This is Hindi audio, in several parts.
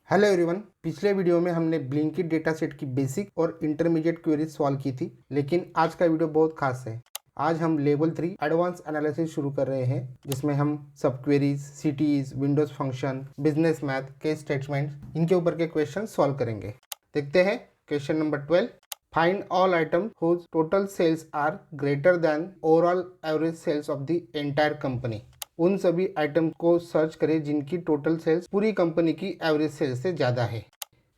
Hello everyone. पिछले वीडियो में हमने ब्लिंकिट डेटा सेट की बेसिक और इंटरमीडिएट क्वेरीज सॉल्व की थी, लेकिन आज का वीडियो बहुत खास है। आज हम लेवल 3 एडवांस एनालिसिस शुरू कर रहे हैं, जिसमें हम सब queries, CTEs, windows function, business math, case statement, इनके ऊपर के क्वेश्चन सॉल्व करेंगे। देखते हैं question number 12। Find all item whose total sales are greater than overall average sales of the entire company. उन सभी आइटम को सर्च करें जिनकी टोटल सेल्स पूरी कंपनी की एवरेज सेल्स से ज़्यादा है।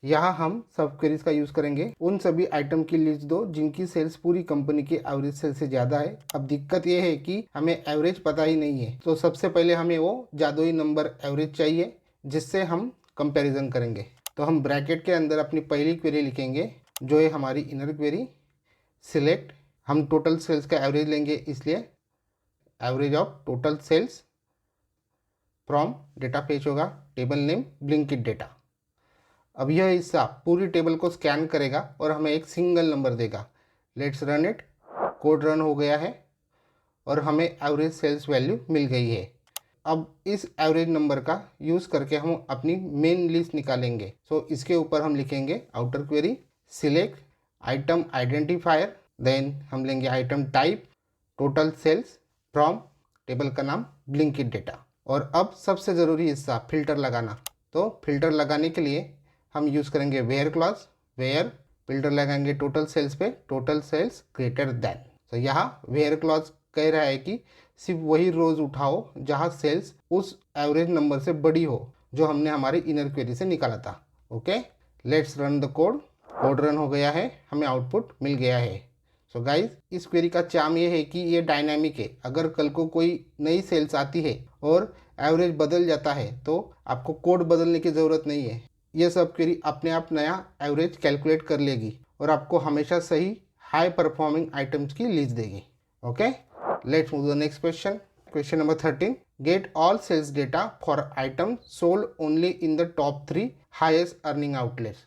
यहाँ हम सब क्वेरीज का यूज़ करेंगे। उन सभी आइटम की लिस्ट दो जिनकी सेल्स पूरी कंपनी की एवरेज सेल्स से ज़्यादा है। अब दिक्कत यह है कि हमें एवरेज पता ही नहीं है, तो सबसे पहले हमें वो जादुई नंबर एवरेज चाहिए जिससे हम कंपैरिजन करेंगे। तो हम ब्रैकेट के अंदर अपनी पहली क्वेरी लिखेंगे, जो है हमारी इनर क्वेरी। सिलेक्ट, हम टोटल सेल्स का एवरेज लेंगे, इसलिए average of total sales from data page होगा टेबल नेम ब्लिंकिट डेटा। अब यह हिस्सा पूरी टेबल को स्कैन करेगा और हमें एक सिंगल नंबर देगा। Let's run it. Code run हो गया है और हमें एवरेज सेल्स वैल्यू मिल गई है। अब इस एवरेज नंबर का यूज़ करके हम अपनी मेन लिस्ट निकालेंगे। सो इसके ऊपर हम लिखेंगे outer query, select item identifier, then हम लेंगे item type total sales from table का नाम ब्लिंकिट डेटा। और अब सबसे ज़रूरी हिस्सा फिल्टर लगाना। तो फिल्टर लगाने के लिए हम यूज़ करेंगे वेयर क्लॉज। वेयर फिल्टर लगाएंगे टोटल सेल्स पे, टोटल सेल्स ग्रेटर देन। तो यहाँ वेयर क्लॉज कह रहा है कि सिर्फ वही रोज उठाओ जहाँ सेल्स उस एवरेज नंबर से बड़ी हो जो हमने हमारी इनर क्वेरी से निकाला था। Okay, let's run the code. Code run हो गया है, हमें आउटपुट मिल गया है। सो गाइज, इस क्वेरी का चार्म ये है कि ये डायनामिक है। अगर कल को कोई नई सेल्स आती है और एवरेज बदल जाता है तो आपको कोड बदलने की ज़रूरत नहीं है। ये सब क्वेरी अपने आप नया एवरेज कैलकुलेट कर लेगी और आपको हमेशा सही हाई परफॉर्मिंग आइटम्स की लिस्ट देगी। Okay, let's move the next question. Question number 13। Get all sales data for item sold only in the top 3 highest earning outlets.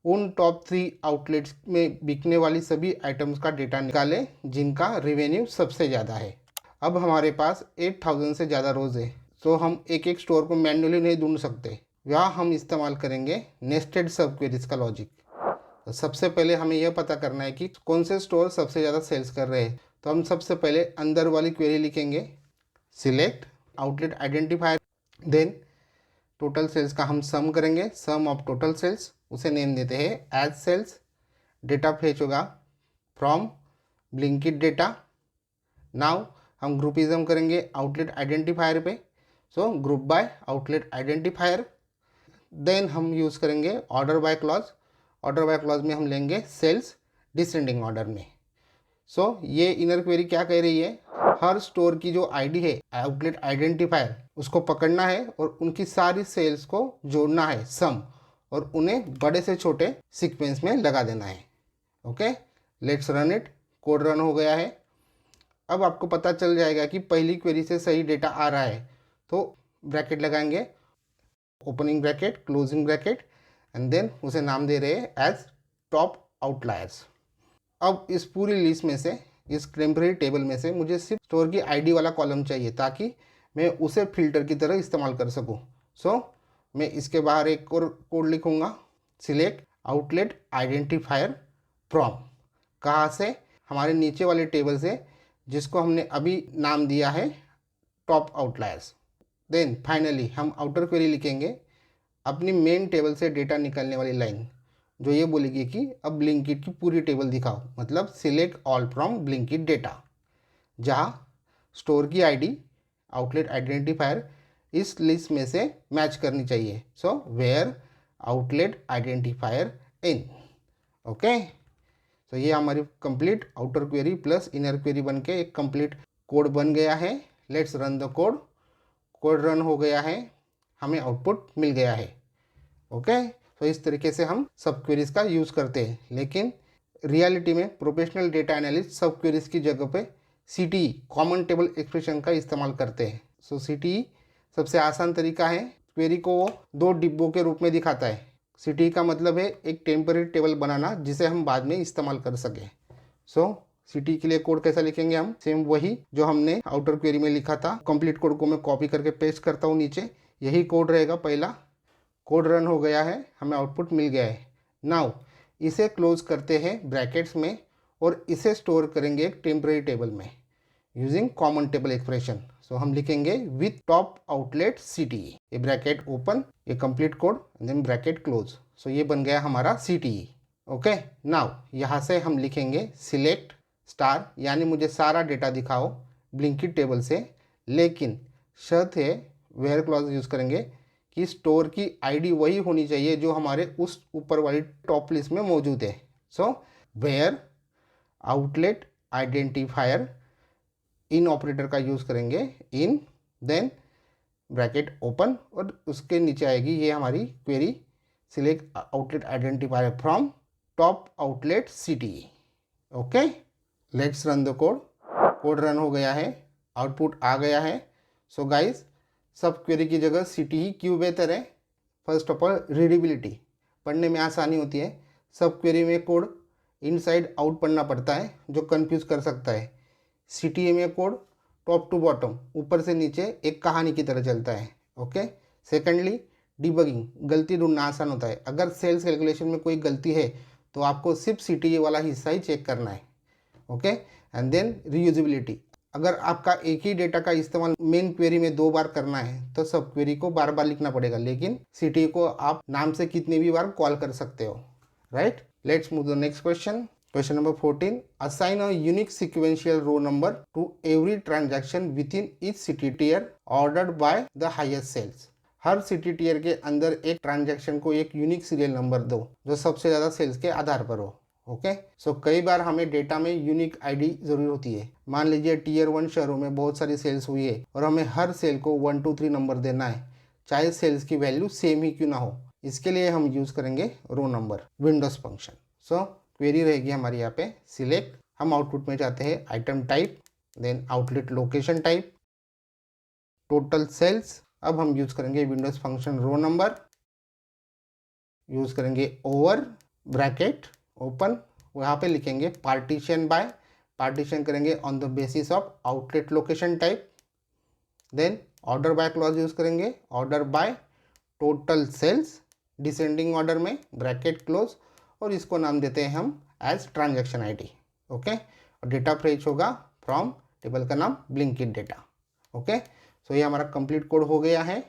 उन टॉप 3 आउटलेट्स में बिकने वाली सभी आइटम्स का डेटा निकालें जिनका रेवेन्यू सबसे ज़्यादा है। अब हमारे पास 8000 से ज़्यादा रोज़ है, तो हम एक एक स्टोर को मैन्युअली नहीं ढूंढ सकते। यहाँ हम इस्तेमाल करेंगे नेस्टेड सब क्वेरीज का लॉजिक। तो सबसे पहले हमें यह पता करना है कि कौन से स्टोर सबसे ज़्यादा सेल्स कर रहे हैं। तो हम सबसे पहले अंदर वाली क्वेरी लिखेंगे, select outlet identifier, then total sales का हम सम करेंगे, सम ऑफ टोटल सेल्स, उसे नेम देते हैं एज सेल्स। डेटा फेच होगा फ्रॉम ब्लिंकिट डेटा। नाउ हम ग्रुपिज्म करेंगे आउटलेट आइडेंटिफायर पे, so group by outlet identifier. Then हम यूज़ करेंगे order by clause. Order by clause में हम लेंगे सेल्स डिसेंडिंग ऑर्डर में। सो ये इनर क्वेरी क्या कह रही है, हर स्टोर की जो आईडी है आउटलेट आइडेंटिफायर, उसको पकड़ना है और उनकी सारी सेल्स को जोड़ना है सम, और उन्हें बड़े से छोटे सीक्वेंस में लगा देना है। Okay, let's run it. Code run हो गया है। अब आपको पता चल जाएगा कि पहली क्वेरी से सही डेटा आ रहा है, तो ब्रैकेट लगाएंगे, opening bracket closing bracket, and then उसे नाम दे रहे हैं एज टॉप आउटलायर्स। अब इस पूरी लिस्ट में से, इस टेम्परेरी टेबल में से मुझे सिर्फ स्टोर की आईडी वाला कॉलम चाहिए ताकि मैं उसे फिल्टर की तरह इस्तेमाल कर सकूं। सो मैं इसके बाहर एक और कोड लिखूंगा, सिलेक्ट आउटलेट आइडेंटिफायर फ्रॉम, कहाँ से, हमारे नीचे वाले टेबल से जिसको हमने अभी नाम दिया है टॉप आउटलायर्स। देन फाइनली हम आउटर क्वेरी लिखेंगे, अपनी मेन टेबल से डेटा निकालने वाली लाइन जो ये बोलेगी कि अब ब्लिंकिट की पूरी टेबल दिखाओ, मतलब select all from Blinkit data, जहाँ स्टोर की आईडी आउटलेट आइडेंटिफायर इस लिस्ट में से मैच करनी चाहिए। So where outlet identifier in. Okay, तो ये हमारी complete outer query plus inner query बन के एक कंप्लीट कोड बन गया है। Let's run the code. Code run हो गया है, हमें आउटपुट मिल गया है। ओके, तो इस तरीके से हम सब क्वेरीज का यूज़ करते हैं, लेकिन रियलिटी में प्रोफेशनल डेटा एनालिस्ट सब क्वेरीज की जगह पे सीटीई कॉमन टेबल एक्सप्रेशन का इस्तेमाल करते हैं। सो सीटीई सबसे आसान तरीका है। क्वेरी को वो 2 डिब्बों के रूप में दिखाता है। सीटीई का मतलब है एक टेम्पररी टेबल बनाना जिसे हम बाद में इस्तेमाल कर सकें। सो सीटीई के लिए कोड कैसा लिखेंगे, हम सेम वही जो हमने आउटर क्वेरी में लिखा था। कंप्लीट कोड को मैं कॉपी करके पेस्ट करता हूँ नीचे, यही कोड रहेगा पहला। कोड रन हो गया है, हमें आउटपुट मिल गया है। नाउ इसे क्लोज करते हैं ब्रैकेट्स में और इसे स्टोर करेंगे एक टेम्पररी टेबल में using common table expression. So हम लिखेंगे विथ टॉप आउटलेट CTE, ये ब्रैकेट ओपन, ये complete code, then bracket close. So ये बन गया हमारा CTE। ओके, नाउ यहाँ से हम लिखेंगे सिलेक्ट स्टार, यानी मुझे सारा डेटा दिखाओ ब्लिंकिट टेबल से, लेकिन शर्त है वेयर क्लॉज यूज़ करेंगे कि स्टोर की आईडी वही होनी चाहिए जो हमारे उस ऊपर वाली टॉप लिस्ट में मौजूद है। So where outlet identifier in operator का यूज़ करेंगे, इन, देन ब्रैकेट ओपन, और उसके नीचे आएगी ये हमारी query select outlet identifier from top outlet CTE। Okay, let's run the code. Code run हो गया है, आउटपुट आ गया है। सो गाइस, सब क्वेरी की जगह CTE क्यों बेहतर है? फर्स्ट ऑफ ऑल रीडेबिलिटी, पढ़ने में आसानी होती है। सब क्वेरी में कोड इनसाइड आउट पढ़ना पड़ता है जो कंफ्यूज कर सकता है। CTE में कोड टॉप टू बॉटम, ऊपर से नीचे एक कहानी की तरह चलता है। ओके, सेकेंडली डिबगिंग, गलती ढूंढना आसान होता है। अगर सेल्स कैलकुलेशन में कोई गलती है तो आपको सिर्फ CTE वाला हिस्सा ही चेक करना है। ओके, एंड देन रीयूजेबिलिटी, अगर आपका एक ही डेटा का इस्तेमाल मेन क्वेरी में 2 बार करना है तो सब क्वेरी को बार बार लिखना पड़ेगा, लेकिन CTE को आप नाम से कितनी भी बार कॉल कर सकते हो। Right, let's move the next question. Question number 14. Assign a unique sequential row number to every transaction within each city tier ordered by the highest sales. हर सिटी टीयर के अंदर एक ट्रांजैक्शन को एक यूनिक सीरियल नंबर दो जो सबसे ज़्यादा सेल्स के आधार पर हो। ओके, सो कई बार हमें डेटा में यूनिक आईडी जरूर होती है। मान लीजिए Tier 1 शहरों में बहुत सारी सेल्स हुई है और हमें हर सेल को 1 2 3 नंबर देना है, चाहे सेल्स की वैल्यू सेम ही क्यों ना हो। इसके लिए हम यूज़ करेंगे रो नंबर विंडोज फंक्शन। सो क्वेरी रहेगी हमारी यहाँ पे सिलेक्ट, हम आउटपुट में जाते हैं item type, then outlet location type, total sales. अब हम यूज़ करेंगे windows function row number, use करेंगे ओवर ब्रैकेट ओपन, वहाँ पे लिखेंगे पार्टीशन बाय, पार्टीशन करेंगे on the basis of outlet location type, then order by clause use करेंगे, order by total sales descending order में, ब्रैकेट क्लोज, और इसको नाम देते हैं हम एज ट्रांजैक्शन आईडी। ओके, और डेटा फ्रेच होगा फ्रॉम टेबल का नाम ब्लिंकिट डेटा। ओके, सो ये हमारा कंप्लीट कोड हो गया है।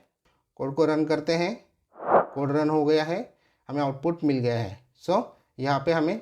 कोड को रन करते हैं, कोड रन हो गया है, हमें आउटपुट मिल गया है। सो यहाँ पे हमें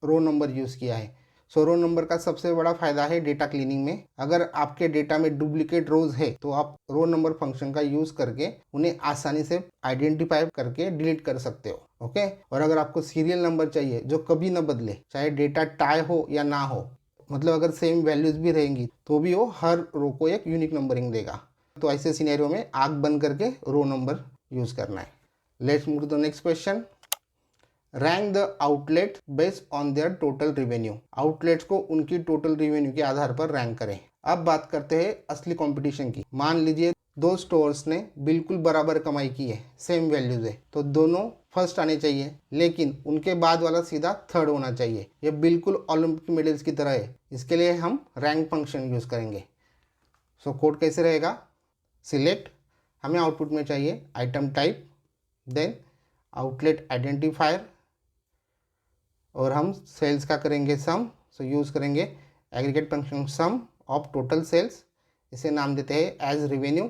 रो नंबर यूज़ किया है। सो रो नंबर का सबसे बड़ा फायदा है डेटा क्लीनिंग में। अगर आपके डेटा में डुप्लीकेट रोज है तो आप रो नंबर फंक्शन का यूज़ करके उन्हें आसानी से आइडेंटिफाई करके डिलीट कर सकते हो। ओके, और अगर आपको सीरियल नंबर चाहिए जो कभी ना बदले, चाहे डेटा टाई हो या ना हो, मतलब अगर सेम वैल्यूज भी रहेंगी तो भी वो हर रो को एक यूनिक नंबरिंग देगा। तो ऐसे सिनेरियो में आँख बंद करके रो नंबर यूज़ करना है। Let's move to the next question. Rank the outlet based on their total revenue, outlets को उनकी टोटल रिवेन्यू के आधार पर रैंक करें। अब बात करते हैं असली कंपटीशन की। मान लीजिए 2 स्टोर्स ने बिल्कुल बराबर कमाई की है, सेम वैल्यूज है, तो दोनों फर्स्ट आने चाहिए, लेकिन उनके बाद वाला सीधा थर्ड होना चाहिए। ये बिल्कुल ओलंपिक मेडल्स की तरह है। इसके लिए हम रैंक फंक्शन यूज़ करेंगे। सो कोड कैसे रहेगा? सिलेक्ट, हमें आउटपुट में चाहिए item type, then outlet identifier, और हम सेल्स का करेंगे सम। सो यूज़ करेंगे aggregate function sum of total sales, इसे नाम देते हैं एज रिवेन्यू।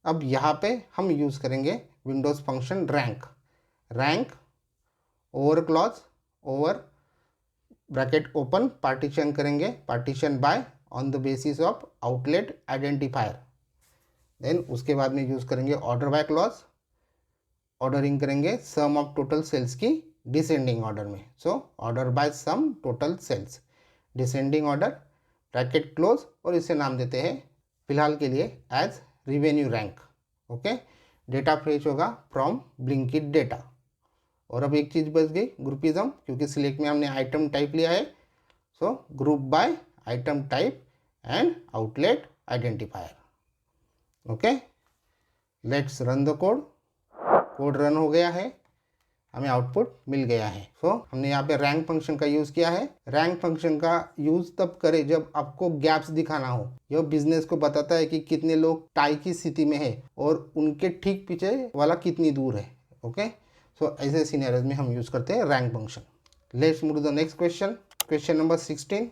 अब यहाँ पे हम यूज़ करेंगे windows function rank, rank over clause over bracket open, partition करेंगे partition by on the basis of outlet identifier, then उसके बाद में यूज़ करेंगे ऑर्डर बाय क्लॉज, ऑर्डरिंग करेंगे सम ऑफ टोटल सेल्स की डिसेंडिंग ऑर्डर में। So order by sum total sales descending order, bracket close, और इसे नाम देते हैं फिलहाल के लिए as revenue rank. Okay, data fetch होगा फ्रॉम ब्लिंकिट डेटा। और अब एक चीज़ बच गई, ग्रुपिज्म, क्योंकि सिलेक्ट में हमने आइटम टाइप लिया है। सो group by item type and outlet identifier. Okay, let's run the code. Code run हो गया है, हमें आउटपुट मिल गया है। सो हमने यहाँ पे रैंक फंक्शन का यूज़ किया है। रैंक फंक्शन का यूज़ तब करें जब आपको गैप्स दिखाना हो। यह बिजनेस को बताता है कि कितने लोग टाई की स्थिति में है और उनके ठीक पीछे वाला कितनी दूर है। ओके, सो ऐसे सिनेरियोज में हम यूज़ करते हैं rank function. Let's move to the next question. Question number 16,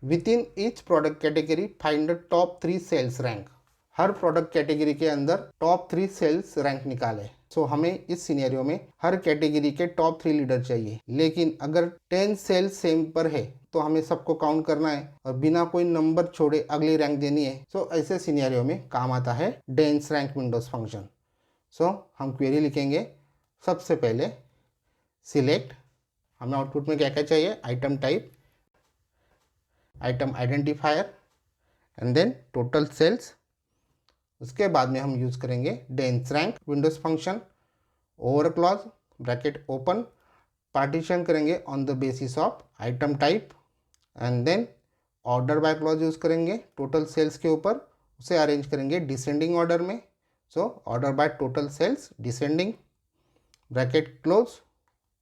within each product category find the top 3 sales rank. हर प्रोडक्ट कैटेगरी के अंदर टॉप 3 सेल्स रैंक निकाले। सो हमें इस सिनेरियो में हर कैटेगरी के टॉप 3 लीडर चाहिए, लेकिन अगर 10 सेल्स सेम पर है तो हमें सबको काउंट करना है और बिना कोई नंबर छोड़े अगली रैंक देनी है। सो ऐसे सिनेरियो में काम आता है डेंस रैंक विंडोज फंक्शन। सो हम क्वेरी लिखेंगे। सबसे पहले सिलेक्ट, हमें आउटपुट में क्या क्या चाहिए, item type, item identifier and then total sales. उसके बाद में हम यूज़ करेंगे dense rank windows function, over clause bracket open, partition करेंगे on the basis of item type and then order by clause use करेंगे टोटल सेल्स के ऊपर, उसे अरेंज करेंगे डिसेंडिंग ऑर्डर में। So order by total sales descending bracket close,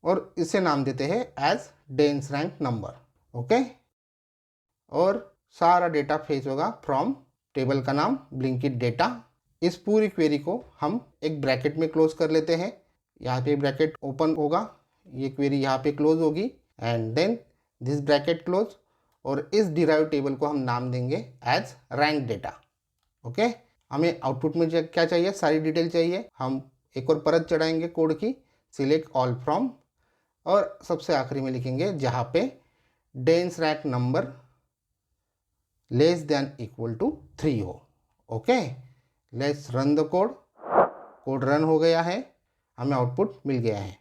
और इसे नाम देते हैं as dense rank number. Okay, और सारा डेटा फेच होगा फ्रॉम टेबल का नाम ब्लिंकिट डेटा। इस पूरी क्वेरी को हम एक ब्रैकेट में क्लोज कर लेते हैं। यहाँ पे ब्रैकेट ओपन होगा, ये क्वेरी यहाँ पे क्लोज होगी and then this bracket close, और इस डिराइव टेबल को हम नाम देंगे एज रैंक डेटा। ओके, हमें आउटपुट में क्या चाहिए, सारी डिटेल चाहिए। हम एक और परत चढ़ाएंगे कोड की, सिलेक्ट ऑल फ्रॉम, और सबसे आखिरी में लिखेंगे जहाँ पे dense rank number less than equal to 3 हो। Okay, let's run the code. Code run हो गया है, हमें आउटपुट मिल गया है।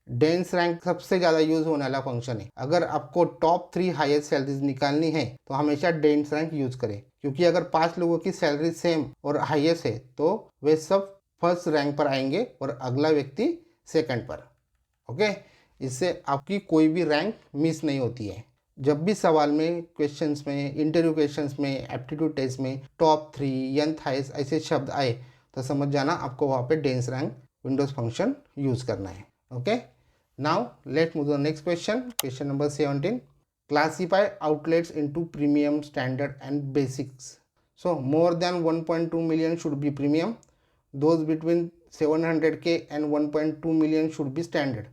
डेंस रैंक सबसे ज़्यादा यूज होने वाला फंक्शन है। अगर आपको टॉप 3 हाईएस्ट सैलरीज निकालनी है तो हमेशा डेंस रैंक यूज करें, क्योंकि अगर 5 लोगों की सैलरी सेम और हाईएस्ट है तो वे सब फर्स्ट रैंक पर आएंगे और अगला व्यक्ति सेकंड पर। ओके, इससे आपकी कोई भी रैंक मिस नहीं होती है। जब भी सवाल में, क्वेश्चंस में, इंटरव्यू क्वेश्चंस में, एप्टीट्यूड टेस्ट में टॉप 3 यंथ हाईएस्ट ऐसे शब्द आए तो समझ जाना आपको वहाँ पे dense rank windows function use करना है। Okay, now let's move to the next question. Question number 17, classify outlets into premium, standard and basics. So more than 1.2 million should be premium, those between 700K and 1.2 million should be standard,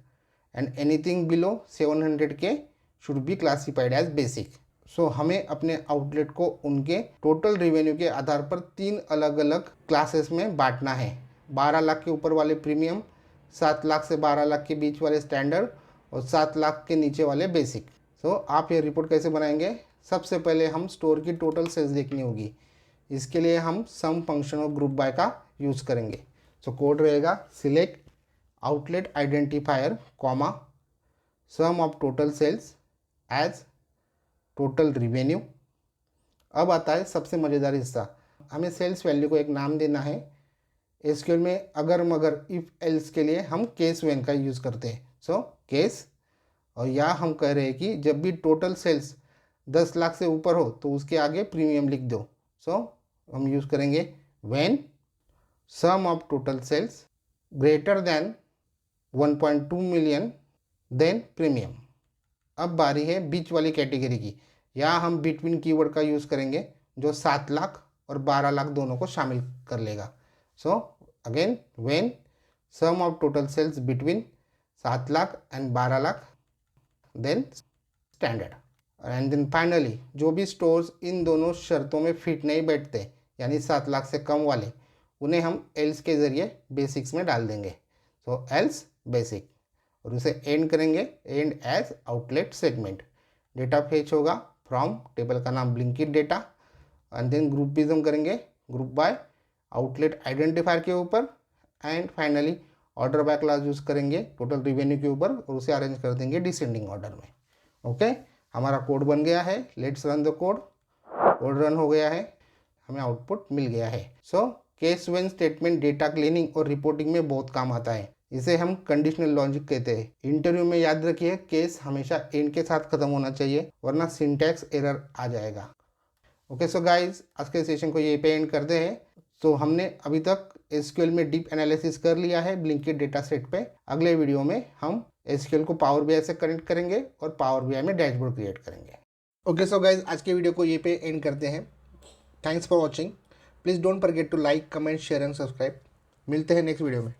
and anything below 700K should be classified as basic. So हमें अपने आउटलेट को उनके टोटल रेवेन्यू के आधार पर 3 अलग अलग क्लासेस में बांटना है। 12 लाख के ऊपर वाले प्रीमियम, 7 लाख से 12 लाख के बीच वाले स्टैंडर्ड, और 7 लाख के नीचे वाले बेसिक। सो आप ये रिपोर्ट कैसे बनाएंगे, सबसे पहले हम स्टोर की टोटल सेल्स देखनी होगी। इसके लिए हम सम फंक्शन और ग्रुप बाय का यूज़ करेंगे। सो कोड रहेगा select outlet identifier comma sum of total sales as total revenue. अब आता है सबसे मज़ेदार हिस्सा, हमें सेल्स वैल्यू को एक नाम देना है। एसक्यूएल में अगर मगर इफ एल्स के लिए हम केस वेन का यूज़ करते हैं। सो केस, और यहाँ हम कह रहे हैं कि जब भी टोटल सेल्स 10 लाख से ऊपर हो तो उसके आगे प्रीमियम लिख दो। सो हम यूज़ करेंगे when sum of total sales greater than 1.2 million then premium. अब बारी है बीच वाली कैटेगरी की। यहाँ हम बिटवीन कीवर्ड का यूज़ करेंगे जो 7 लाख और 12 लाख दोनों को शामिल कर लेगा। So again when sum of total sales between 7 lakh and 12 lakh then standard, and then finally जो भी स्टोर्स इन दोनों शर्तों में फिट नहीं बैठते, यानी 7 लाख से कम वाले, उन्हें हम एल्स के ज़रिए बेसिक्स में डाल देंगे। सो एल्स बेसिक, और उसे एंड करेंगे and as outlet segment. Data fetch होगा फ्रॉम टेबल का नाम Blinkit data, and then groupism करेंगे ग्रुप बाय आउटलेट आइडेंटिफायर के ऊपर, and finally order by clause use करेंगे टोटल रिवेन्यू के ऊपर, और उसे अरेंज कर देंगे डिसेंडिंग ऑर्डर में। ओके, हमारा कोड बन गया है। Let's run the code. Code run हो गया है, हमें आउटपुट मिल गया है। So case when statement data cleaning और रिपोर्टिंग में बहुत काम आता है। इसे हम कंडीशनल लॉजिक कहते हैं। इंटरव्यू में याद रखिए केस हमेशा एंड के साथ खत्म होना चाहिए, वरना सिंटैक्स एरर आ जाएगा। ओके, सो गाइज आज के सेशन को यहीं पे एंड करते हैं। तो हमने अभी तक एसक्यूएल में डीप एनालिसिस कर लिया है ब्लिंकिट डेटा सेट पे। अगले वीडियो में हम एसक्यूएल को पावर बीआई से कनेक्ट करेंगे और पावर बीआई में डैशबोर्ड क्रिएट करेंगे। ओके सो गाइज, आज के वीडियो को ये पे एंड करते हैं। Thanks for watching. Please don't forget to like, comment, share and subscribe. मिलते हैं नेक्स्ट वीडियो में।